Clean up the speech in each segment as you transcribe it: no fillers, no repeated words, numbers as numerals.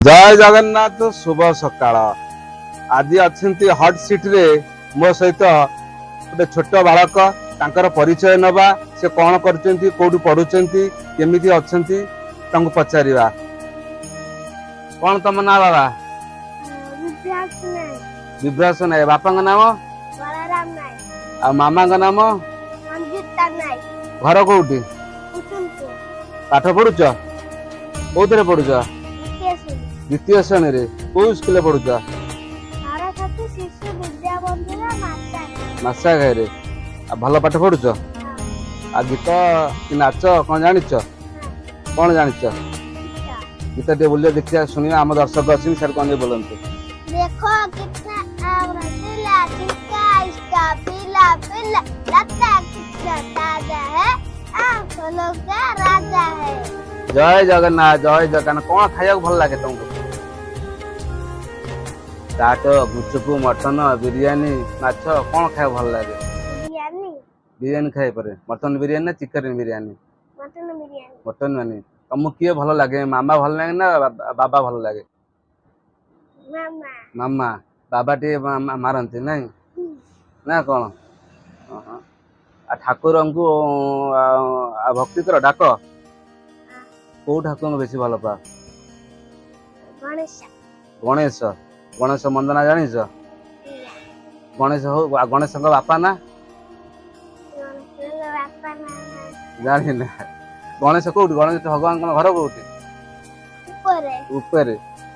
जय जगन्नाथ शुभ सकाळ। आज अच्छी हट सीट रे मो सहित गोटे छोट बालक तांकर परिचय नबा से कौन करचंती कोडु पढुचंती केमिति अछंती तांको पचारिबा। कौन तम ना बाबा? विभ्रास नाय। बापा का नाम बलराम नाय। आ मामा का नाम संगीता नाय। घर कोउठी? कुसुमपुर। पाठ पढुच? कोथरे पढुच? केसरी। द्वितीय श्रेणी रे को स्कूल पढुच? सरस्वती शिशु विद्या मंदिर माता। मासा घरे रे। आ भल पाठ पढुच? आ गीत कि नाच कौन जानिच? कौन जानिच? गीत टे बोलिए देखिया सुनिया हम दर्शक अछि सर कौन बोलंते। देखो कितना अमृतला चिका इसका पीला पीला लता कितना ताजा है आंखों का राजा है। जय जगन्नाथ जय जगन्नाथ। कौन खाया भल लागे तुमको? चाट गुपचुप मटन बिरयानी माछ कौन खाया भल लागे? बिरयानी। बिरयानी खाए परे मटन बिरयानी ना chicken biryani? Mutton biryani. Mutton biryani. तुमको किए भल लागे? मामा भल लागे ना बाबा भल लागे? मामा। मामा। बाबा टे मारती नहीं ना कौन? आ ठाकुर को भक्ति कर डाक कौ ठाकुर बेसी भल पा? गणेश। गणेश। गणेश मंदना जानिछ? गणेश हो गणेश का बापा ना बापा ना जानी ना। गणेश कोउठी? गणेश भगवान का घर कोउठी? ऊपर ऊपर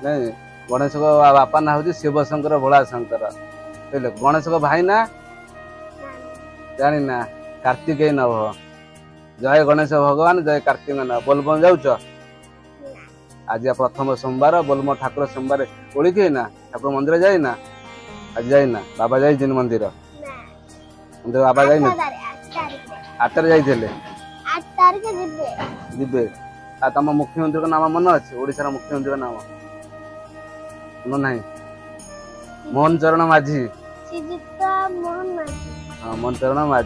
नहीं। गणेश को बापा ना हूँ शिव शंकर भोला शंकर। बुझे गणेश को भाई ना जानी ना कार्तिकेय नभ। जय गणेश भगवान जय कार्तिक नभ। बोलबम जाऊच? आज प्रथम सोमवार बोलबम ठाकुर सोमवार ओळी के ना ठाकुर मंदिर जाई ना? आज जाई ना बाबा जाई जिन मंदिर मंदिर बाबा जाई ना 8 तारिख जाइले 8 तारिख जिबे जिबे। आ तम मुख्यमंत्री का नाम मन अछि? ओडिसा मुख्यमंत्री का नाम मन नाही? मोहन चरण माझी। श्रीजुक्त मोहन माझी। हाँ मोहन चरण माझी।